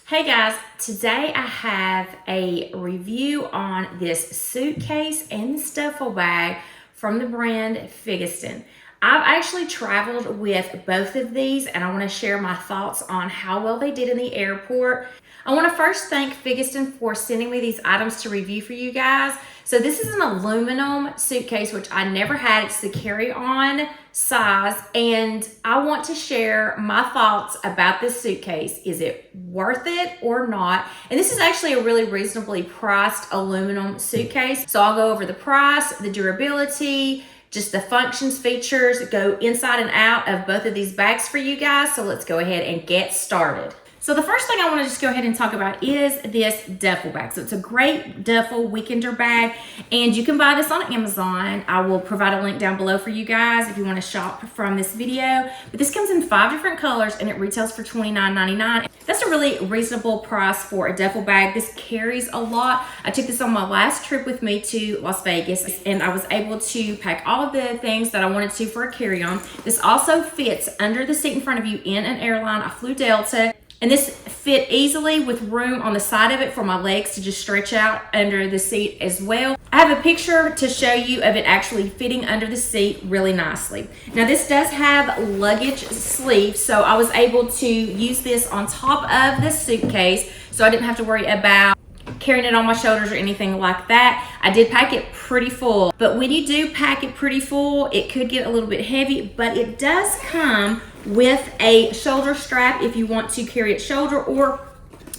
Hey guys, today I have a review on this suitcase and this duffel bag from the brand Figestin. I've actually traveled with both of these and I want to share my thoughts on how well they did in the airport. I want to first thank Figestin for sending me these items to review for you guys. So this is an aluminum suitcase, which I never had. It's the carry-on size, and I want to share my thoughts about this suitcase. Is it worth it or not? And this is actually a really reasonably priced aluminum suitcase. So I'll go over the price, the durability, just the functions, features, go inside and out of both of these bags for you guys. So let's go ahead and get started. So the first thing I want to just go ahead and talk about is this duffel bag. So it's a great duffel weekender bag, and you can buy this on Amazon. I will provide a link down below for you guys if you want to shop from this video. But this comes in 5 different colors and it retails for $29.99. That's a really reasonable price for a duffel bag. This carries a lot. I took this on my last trip with me to Las Vegas, and I was able to pack all of the things that I wanted to for a carry-on. This also fits under the seat in front of you in an airline. I flew Delta. And this fit easily with room on the side of it for my legs to just stretch out under the seat as well. I have a picture to show you of it actually fitting under the seat really nicely. Now this does have luggage sleeves, so I was able to use this on top of the suitcase, so I didn't have to worry about carrying it on my shoulders or anything like that. I did pack it pretty full, but when you do pack it pretty full, it could get a little bit heavy, but it does come with a shoulder strap if you want to carry it shoulder, or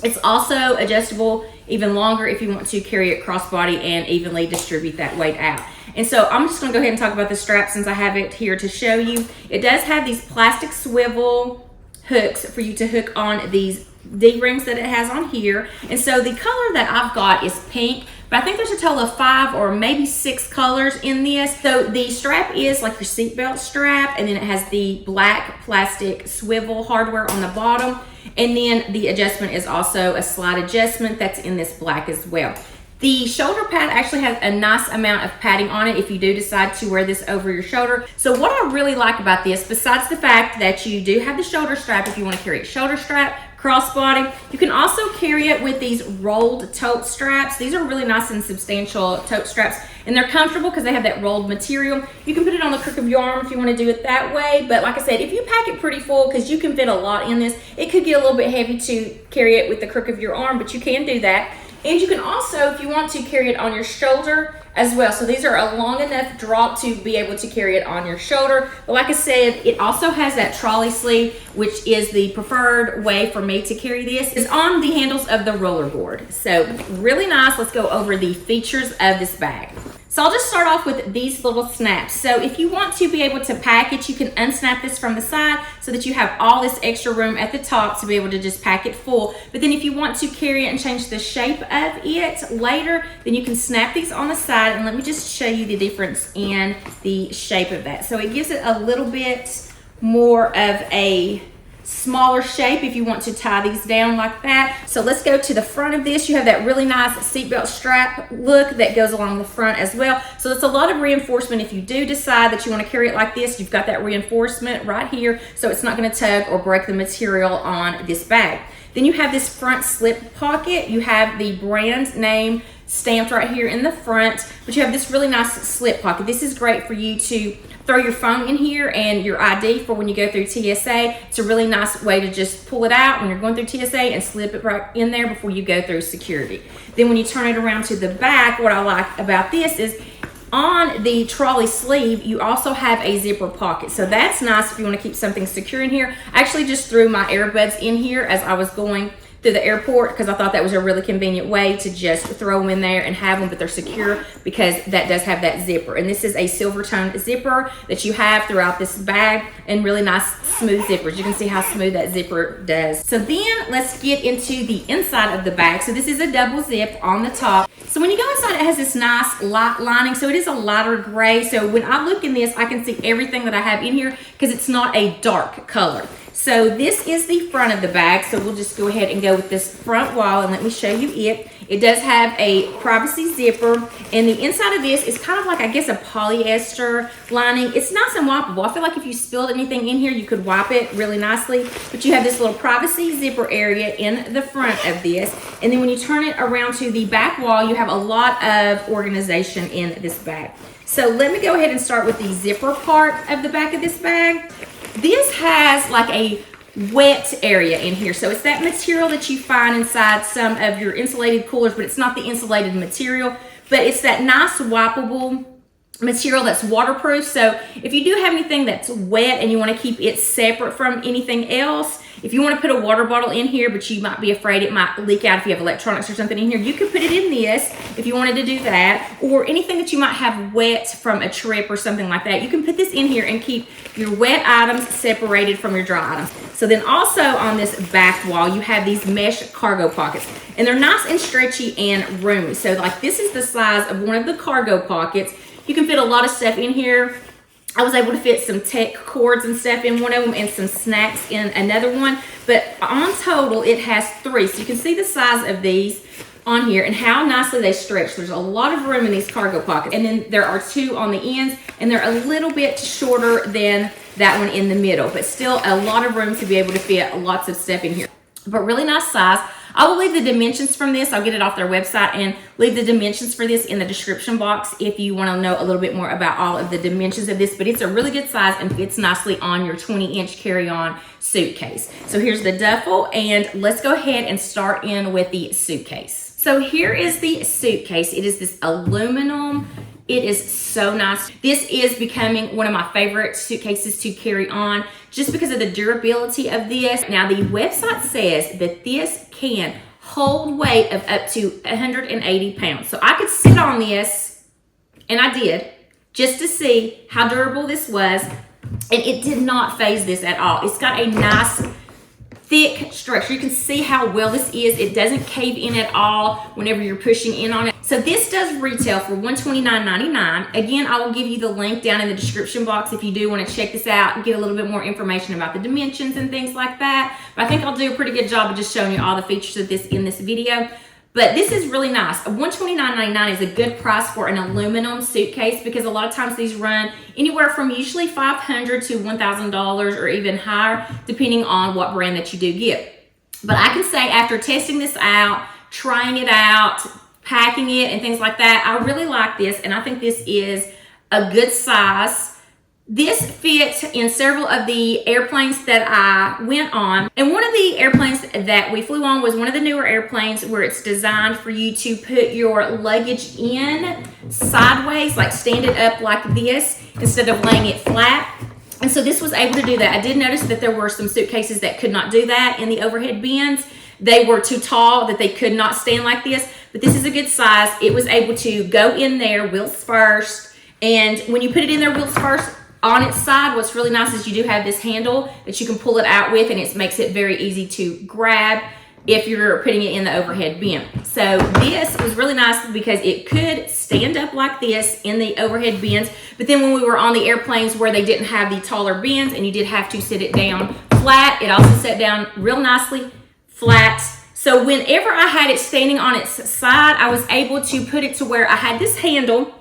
it's also adjustable even longer if you want to carry it crossbody and evenly distribute that weight out. And so I'm just going to go ahead and talk about the strap since I have it here to show you. It does have these plastic swivel hooks for you to hook on these D-rings that it has on here. And so the color that I've got is pink, but I think there's a total of 5 or maybe 6 colors in this. So the strap is like your seatbelt strap, and then it has the black plastic swivel hardware on the bottom. And then the adjustment is also a slide adjustment that's in this black as well. The shoulder pad actually has a nice amount of padding on it if you do decide to wear this over your shoulder. So what I really like about this, besides the fact that you do have the shoulder strap if you want to carry it shoulder strap, crossbody, you can also carry it with these rolled tote straps. These are really nice and substantial tote straps, and they're comfortable because they have that rolled material. You can put it on the crook of your arm if you want to do it that way, but like I said, if you pack it pretty full, because you can fit a lot in this, it could get a little bit heavy to carry it with the crook of your arm, but you can do that. And you can also, if you want to, carry it on your shoulder as well. So these are a long enough drop to be able to carry it on your shoulder. But like I said, it also has that trolley sleeve, which is the preferred way for me to carry this, is on the handles of the roller board. So really nice. Let's go over the features of this bag. So I'll just start off with these little snaps. So if you want to be able to pack it, you can unsnap this from the side so that you have all this extra room at the top to be able to just pack it full. But then if you want to carry it and change the shape of it later, then you can snap these on the side, and let me just show you the difference in the shape of that. So it gives it a little bit more of a smaller shape if you want to tie these down like that. So let's go to the front of this. You have that really nice seatbelt strap look that goes along the front as well. So it's a lot of reinforcement. If you do decide that you want to carry it like this, you've got that reinforcement right here, so it's not going to tug or break the material on this bag. Then you have this front slip pocket. You have the brand name stamped right here in the front, but you have this really nice slip pocket. This is great for you to throw your phone in here and your ID for when you go through TSA. It's a really nice way to just pull it out when you're going through TSA and slip it right in there before you go through security. Then when you turn it around to the back, what I like about this is on the trolley sleeve, you also have a zipper pocket. So that's nice if you want to keep something secure in here. I actually just threw my earbuds in here as I was going through the airport because I thought that was a really convenient way to just throw them in there and have them, but they're secure because that does have that zipper. And this is a silver tone zipper that you have throughout this bag, and really nice smooth zippers. You can see how smooth that zipper does. So then let's get into the inside of the bag. So this is a double zip on the top. So when you go inside, it has this nice light lining. So it is a lighter gray. So when I look in this, I can see everything that I have in here because it's not a dark color. So this is the front of the bag. So we'll just go ahead and go with this front wall and let me show you it. It does have a privacy zipper, and the inside of this is kind of like, I guess, a polyester lining. It's nice and wipeable. I feel like if you spilled anything in here, you could wipe it really nicely, but you have this little privacy zipper area in the front of this. And then when you turn it around to the back wall, you have a lot of organization in this bag. So let me go ahead and start with the zipper part of the back of this bag. This has like a wet area in here. So it's that material that you find inside some of your insulated coolers, but it's not the insulated material, but it's that nice wipeable material that's waterproof. So if you do have anything that's wet and you want to keep it separate from anything else, if you want to put a water bottle in here, but you might be afraid it might leak out if you have electronics or something in here, you could put it in this if you wanted to do that. Or anything that you might have wet from a trip or something like that, you can put this in here and keep your wet items separated from your dry items. So then also on this back wall, you have these mesh cargo pockets, and they're nice and stretchy and roomy. So like this is the size of one of the cargo pockets. You can fit a lot of stuff in here. I was able to fit some tech cords and stuff in one of them and some snacks in another one. But on total, it has 3. So you can see the size of these on here and how nicely they stretch. There's a lot of room in these cargo pockets. And then there are 2 on the ends, and they're a little bit shorter than that one in the middle. But still a lot of room to be able to fit lots of stuff in here. But really nice size. I will leave the dimensions from this. I'll get it off their website and leave the dimensions for this in the description box if you want to know a little bit more about all of the dimensions of this. But it's a really good size and fits nicely on your 20-inch carry-on suitcase. So here's the duffel, and let's go ahead and start in with the suitcase. So here is the suitcase. It is this aluminum. It is so nice. This is becoming one of my favorite suitcases to carry on just because of the durability of this. Now the website says that this can hold weight of up to 180 pounds. So I could sit on this, and I did, just to see how durable this was, and it did not phase this at all. It's got a nice thick structure. You can see how well this is. It doesn't cave in at all whenever you're pushing in on it. So this does retail for $129.99. Again, I will give you the link down in the description box if you do want to check this out and get a little bit more information about the dimensions and things like that. But I think I'll do a pretty good job of just showing you all the features of this in this video. But this is really nice. $129.99 is a good price for an aluminum suitcase because a lot of times these run anywhere from usually $500 to $1,000 or even higher, depending on what brand that you do get. But I can say after testing this out, trying it out, packing it and things like that, I really like this, and I think this is a good size. This fits in several of the airplanes that I went on. And one of the airplanes that we flew on was one of the newer airplanes where it's designed for you to put your luggage in sideways, like stand it up like this instead of laying it flat. And so this was able to do that. I did notice that there were some suitcases that could not do that in the overhead bins. They were too tall that they could not stand like this, but this is a good size. It was able to go in there wheels first. And when you put it in there wheels first, on its side, what's really nice is you do have this handle that you can pull it out with, and it makes it very easy to grab if you're putting it in the overhead bin. So this was really nice because it could stand up like this in the overhead bins, but then when we were on the airplanes where they didn't have the taller bins and you did have to sit it down flat, it also sat down real nicely flat. So whenever I had it standing on its side, I was able to put it to where I had this handle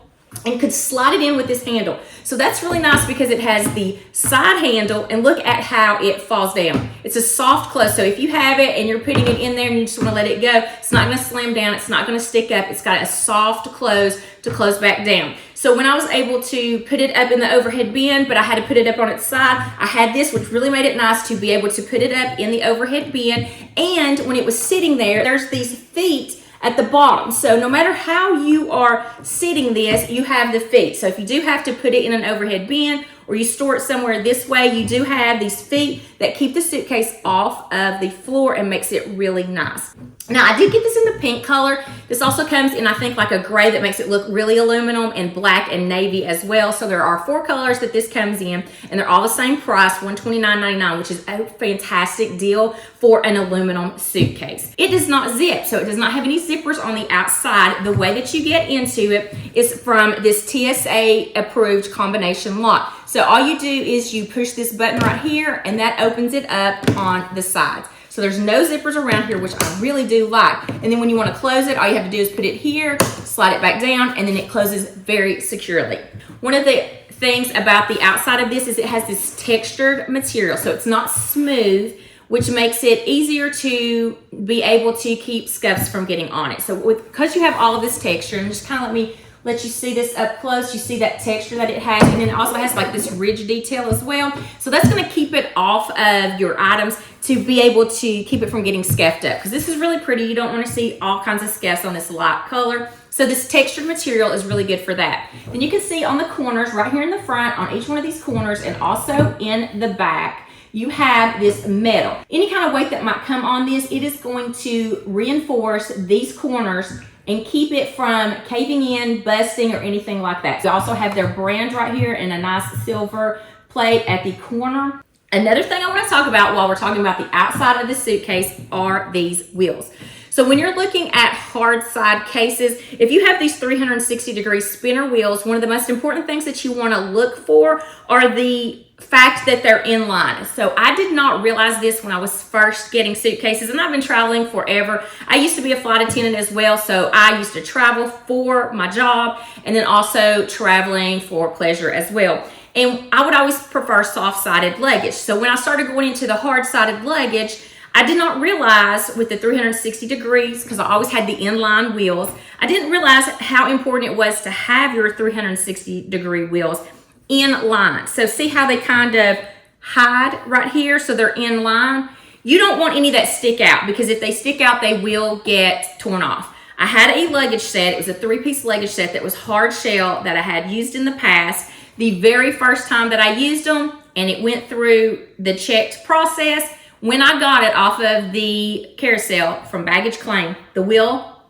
and could slide it in with this handle. So that's really nice because it has the side handle, and look at how it falls down. It's a soft close, so if you have it and you're putting it in there and you just want to let it go, it's not going to slam down, it's not going to stick up, it's got a soft close to close back down. So when I was able to put it up in the overhead bin, but I had to put it up on its side, I had this, which really made it nice to be able to put it up in the overhead bin. And when it was sitting there, there's these feet at the bottom. So no matter how you are sitting this, you have the feet. So if you do have to put it in an overhead bin or you store it somewhere this way, you do have these feet that keep the suitcase off of the floor and makes it really nice. Now, I did get this in the pink color. This also comes in, I think, like a gray that makes it look really aluminum, and black and navy as well. So there are 4 colors that this comes in, and they're all the same price, $129.99, which is a fantastic deal for an aluminum suitcase. It does not zip, so it does not have any zippers on the outside. The way that you get into it is from this TSA approved combination lock. So all you do is you push this button right here and that opens it up on the sides. So there's no zippers around here, which I really do like. And then when you want to close it, all you have to do is put it here, slide it back down, and then it closes very securely. One of the things about the outside of this is it has this textured material. So it's not smooth, which makes it easier to be able to keep scuffs from getting on it. So because you have all of this texture, and just kind of let you see this up close, you see that texture that it has, and then it also has like this ridge detail as well. So that's gonna keep it off of your items to be able to keep it from getting scuffed up, because this is really pretty. You don't wanna see all kinds of scuffs on this light color. So this textured material is really good for that. Then you can see on the corners, right here in the front, on each one of these corners, and also in the back, you have this metal. Any kind of weight that might come on this, it is going to reinforce these corners and keep it from caving in, busting, or anything like that. They also have their brand right here in a nice silver plate at the corner. Another thing I want to talk about while we're talking about the outside of the suitcase are these wheels. So when you're looking at hard side cases, if you have these 360-degree spinner wheels, one of the most important things that you want to look for are the fact that they're in line. So I did not realize this when I was first getting suitcases, and I've been traveling forever. I used to be a flight attendant as well, so I used to travel for my job and then also traveling for pleasure as well. And I would always prefer soft-sided luggage. So when I started going into the hard-sided luggage, I did not realize with the 360 degrees, because I always had the inline wheels, I didn't realize how important it was to have your 360-degree wheels in line. So see how they kind of hide right here, so they're in line? You don't want any that stick out, because if they stick out, they will get torn off. I had a luggage set. It was a 3-piece luggage set that was hard shell that I had used in the past. The very first time that I used them, and it went through the checked process, when I got it off of the carousel from baggage claim, the wheel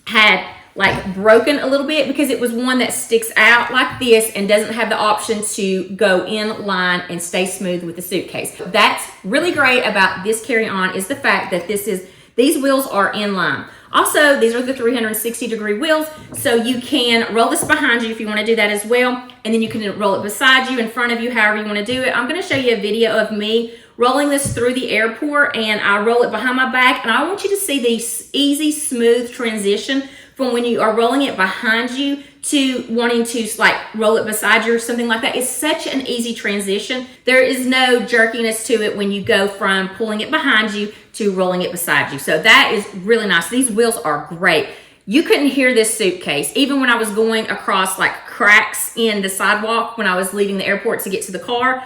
had like broken a little bit because it was one that sticks out like this and doesn't have the option to go in line and stay smooth with the suitcase. That's really great about this carry-on is the fact that these wheels are in line. Also, these are the 360-degree wheels, so you can roll this behind you if you want to do that as well, and then you can roll it beside you, in front of you, however you want to do it. I'm going to show you a video of me rolling this through the airport, and I roll it behind my back, and I want you to see the easy, smooth transition from when you are rolling it behind you to wanting to like roll it beside you or something like that. It's such an easy transition. There is no jerkiness to it when you go from pulling it behind you to rolling it beside you. So that is really nice. These wheels are great. You couldn't hear this suitcase even when I was going across like cracks in the sidewalk when I was leaving the airport to get to the car.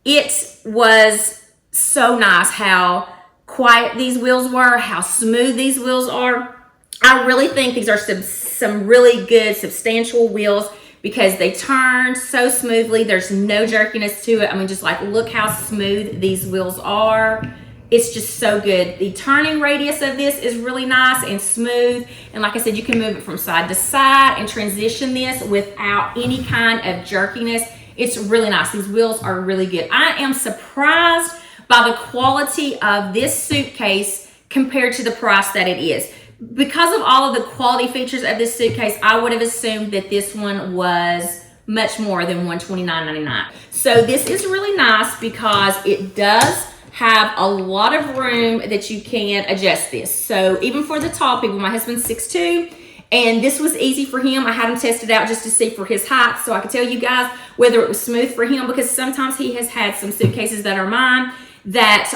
It was so nice how quiet these wheels were, how smooth these wheels are. I really think these are some really good substantial wheels because they turn so smoothly. There's no jerkiness to it. I mean, just like look how smooth these wheels are. It's just so good. The turning radius of this is really nice and smooth. And like I said, you can move it from side to side and transition this without any kind of jerkiness. It's really nice. These wheels are really good. I am surprised by the quality of this suitcase compared to the price that it is. Because of all of the quality features of this suitcase, I would have assumed that this one was much more than $129.99. So this is really nice because it does have a lot of room that you can adjust this. So even for the tall people, my husband's 6'2", and this was easy for him. I had him tested out just to see for his height, so I could tell you guys whether it was smooth for him, because sometimes he has had some suitcases that are mine that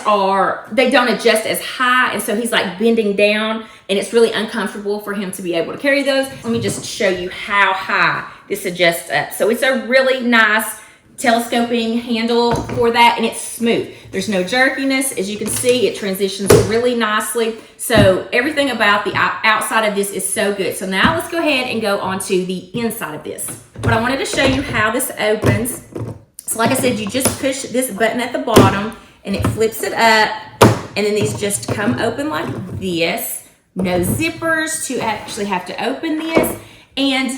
they don't adjust as high, and so he's like bending down and it's really uncomfortable for him to be able to carry those. Let me just show you how high this adjusts up. So it's a really nice telescoping handle for that, and it's smooth. There's no jerkiness. As you can see, it transitions really nicely. So everything about the outside of this is so good. So now let's go ahead and go on to the inside of this. But I wanted to show you how this opens. So like I said, you just push this button at the bottom and it flips it up, and then these just come open like this. No zippers to actually have to open this. And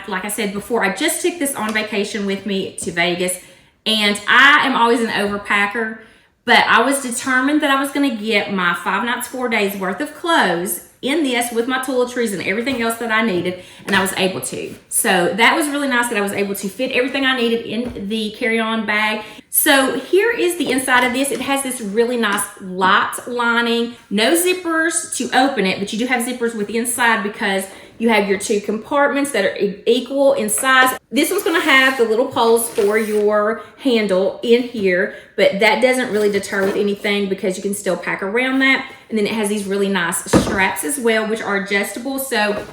like I said before, I just took this on vacation with me to Vegas, and I am always an overpacker, But I was determined that I was going to get my 5 nights, 4 days worth of clothes in this with my toiletries and everything else that I needed, and I was able to. So that was really nice that I was able to fit everything I needed in the carry-on bag. So here is the inside of this. It has this really nice light lining, no zippers to open it, but you do have zippers with the inside because you have your 2 compartments that are equal in size. This one's gonna have the little poles for your handle in here, but that doesn't really deter with anything because you can still pack around that. And then it has these really nice straps as well, which are adjustable. So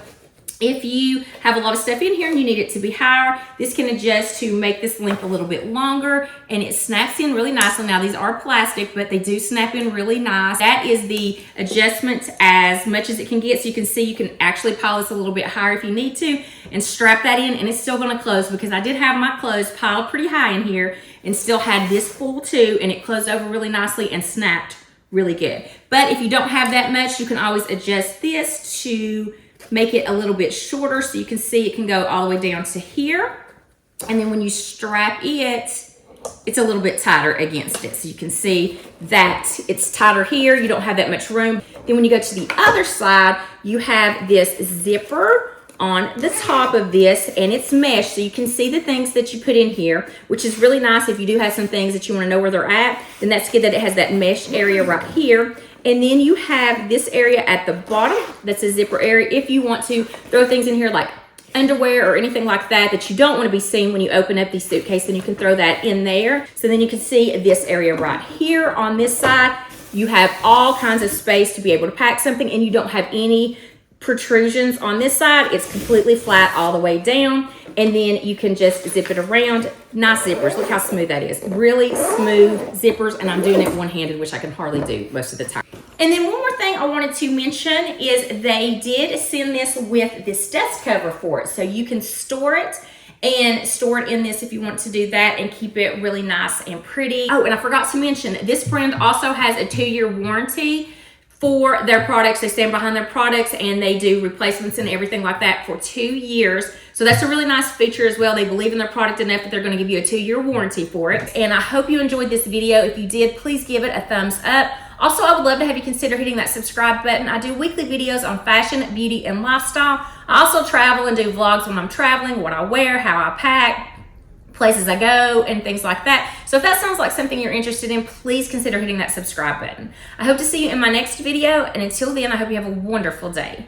if you have a lot of stuff in here and you need it to be higher, this can adjust to make this length a little bit longer, and it snaps in really nicely. Now these are plastic, but they do snap in really nice. That is the adjustment as much as it can get. So you can see you can actually pile this a little bit higher if you need to and strap that in, and it's still gonna close because I did have my clothes piled pretty high in here and still had this full too, and it closed over really nicely and snapped really good. But if you don't have that much, you can always adjust this to make it a little bit shorter, so you can see it can go all the way down to here. And then when you strap it, it's a little bit tighter against it. So you can see that it's tighter here. You don't have that much room. Then when you go to the other side, you have this zipper on the top of this, and it's mesh, so you can see the things that you put in here, which is really nice. If you do have some things that you want to know where they're at, then that's good that it has that mesh area right here. And then you have this area at the bottom that's a zipper area if you want to throw things in here like underwear or anything like that that you don't want to be seen when you open up the suitcase, then you can throw that in there. So then you can see this area right here on this side. You have all kinds of space to be able to pack something, and you don't have any protrusions on this side. It's completely flat all the way down, and then you can just zip it around. Nice zippers. Look how smooth that is. Really smooth zippers, and I'm doing it one-handed, which I can hardly do most of the time. And then one more thing I wanted to mention is they did send this with this dust cover for it, so you can store it in this if you want to do that and keep it really nice and pretty. Oh, and I forgot to mention, this brand also has a 2-year warranty for their products. They stand behind their products, and they do replacements and everything like that for 2 years. So that's a really nice feature as well. They believe in their product enough that they're going to give you a 2-year warranty for it. And I hope you enjoyed this video. If you did, please give it a thumbs up. Also, I would love to have you consider hitting that subscribe button. I do weekly videos on fashion, beauty, and lifestyle. I also travel and do vlogs when I'm traveling, what I wear, how I pack, places I go, and things like that. So if that sounds like something you're interested in, please consider hitting that subscribe button. I hope to see you in my next video, and until then, I hope you have a wonderful day.